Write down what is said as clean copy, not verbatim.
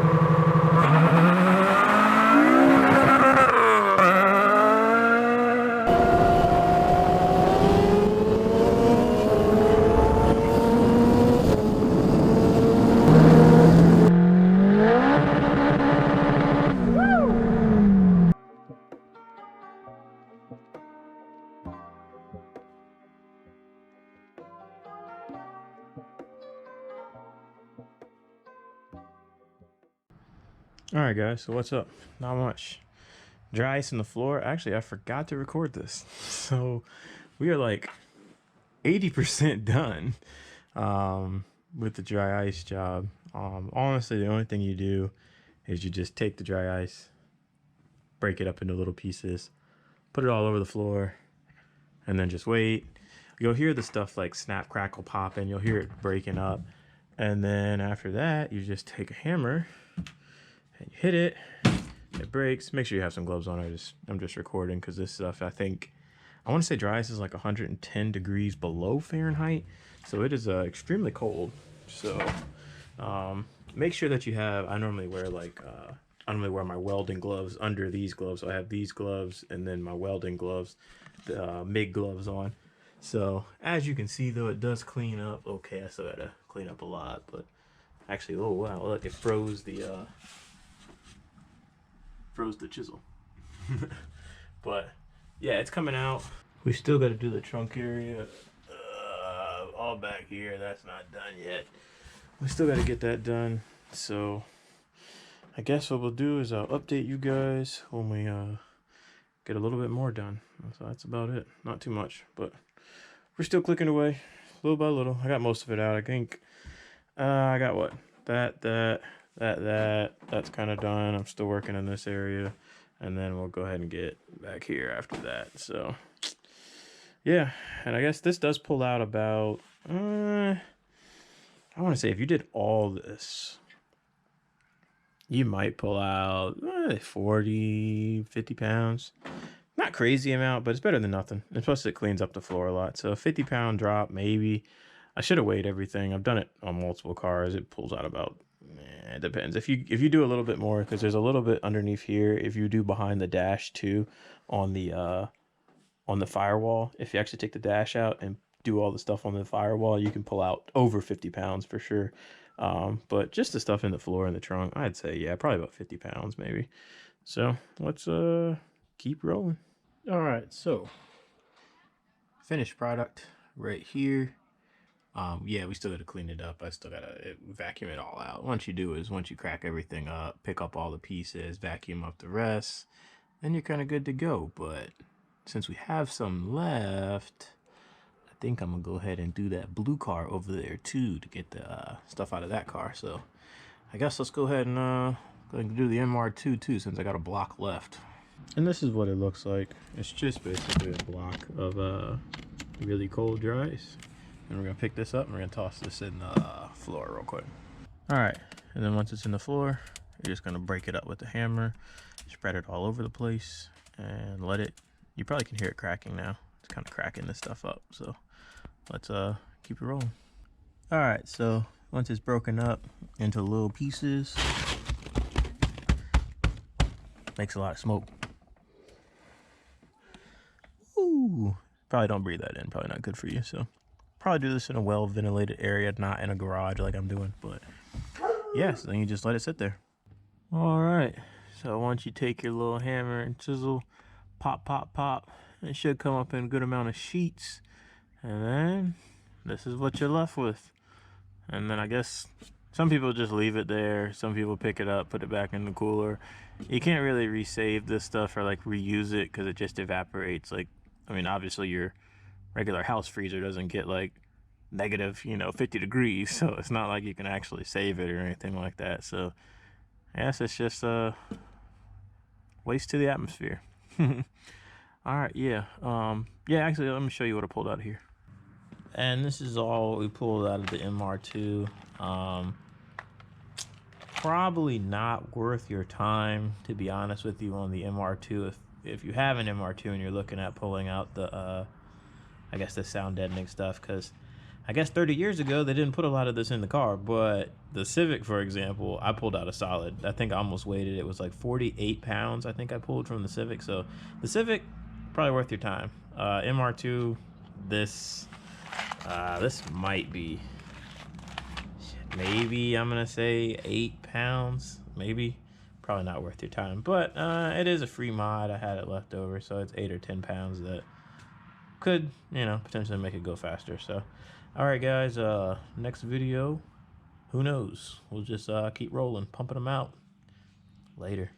All right, guys, so what's up? Not much. Dry ice in the floor. Actually, I forgot to record this. So we are like 80% done with the dry ice job. Honestly, the only thing you do is you just take the dry ice, break it up into little pieces, put it all over the floor, and then just wait. You'll hear the stuff like snap, crackle, pop, and you'll hear it breaking up. And then after that, you just take a hammer and you hit it. It breaks. Make sure you have some gloves on. I'm just recording because this stuff, I want to say dry ice is like 110 degrees below Fahrenheit, so it is extremely cold. So make sure that you have. I normally wear my welding gloves under these gloves. So I have these gloves and then my welding gloves, the MIG gloves on. So as you can see, though, it does clean up. Okay, I still gotta clean up a lot, but actually, oh wow, look, it froze the chisel. But yeah, it's coming out. We still got to do the trunk area, all back here. That's not done yet. We still got to get that done. So I guess what we'll do is I'll update you guys when we get a little bit more done. So that's about it. Not too much, but we're still clicking away little by little. I got most of it out. I think I got what? That's kind of done. I'm still working in this area, and then we'll go ahead and get back here after that. So yeah, and I guess this does pull out about I want to say if you did all this, you might pull out 40, 50 pounds. Not crazy amount, but it's better than nothing. And plus it cleans up the floor a lot. So a 50-pound drop, maybe. I should have weighed everything. I've done it on multiple cars. It pulls out about, it depends. If you do a little bit more, because there's a little bit underneath here. If you do behind the dash too, on the firewall, if you actually take the dash out and do all the stuff on the firewall, you can pull out over 50 pounds for sure. But just the stuff in the floor and the trunk, I'd say, yeah, probably about 50 pounds maybe. So let's keep rolling. All right, so finished product right here. Yeah, we still got to clean it up. I still got to vacuum it all out. Once you crack everything up, pick up all the pieces, vacuum up the rest, then you're kind of good to go. But since we have some left, I think I'm going to go ahead and do that blue car over there too to get the stuff out of that car. So I guess let's go ahead and do the MR2 too, since I got a block left. And this is what it looks like. It's just basically a block of really cold dry ice. And we're gonna pick this up and we're gonna toss this in the floor real quick. All right, and then once it's in the floor, you're just gonna break it up with the hammer, spread it all over the place, and let it, you probably can hear it cracking now. It's kind of cracking this stuff up. So let's keep it rolling. All right, so once it's broken up into little pieces, makes a lot of smoke. Ooh, probably don't breathe that in, probably not good for you. So probably do this in a well ventilated area, not in a garage like I'm doing. But yeah, so then you just let it sit there. All right, so once you take your little hammer and chisel, pop, pop, pop, it should come up in a good amount of sheets. And then this is what you're left with. And then I guess some people just leave it there. Some people pick it up, put it back in the cooler. You can't really resave this stuff or like reuse it because it just evaporates. Like, I mean, obviously your regular house freezer doesn't get like negative, 50 degrees. So it's not like you can actually save it or anything like that. So I guess it's just a waste to the atmosphere. All right, yeah. Yeah, actually, let me show you what I pulled out of here. And this is all we pulled out of the MR2. Probably not worth your time, to be honest with you, on the MR2. If you have an MR2 and you're looking at pulling out the I guess the sound deadening stuff, because I guess 30 years ago, they didn't put a lot of this in the car, but the Civic, for example, I pulled out a solid. I think I almost weighed it. It was like 48 pounds, I think I pulled from the Civic. So the Civic, probably worth your time. MR2, this might be, maybe I'm going to say 8 pounds, maybe. Probably not worth your time, but it is a free mod. I had it left over, so it's 8 or 10 pounds that could, you know, potentially make it go faster. So all right, guys, next video, who knows, we'll just keep rolling, pumping them out. Later.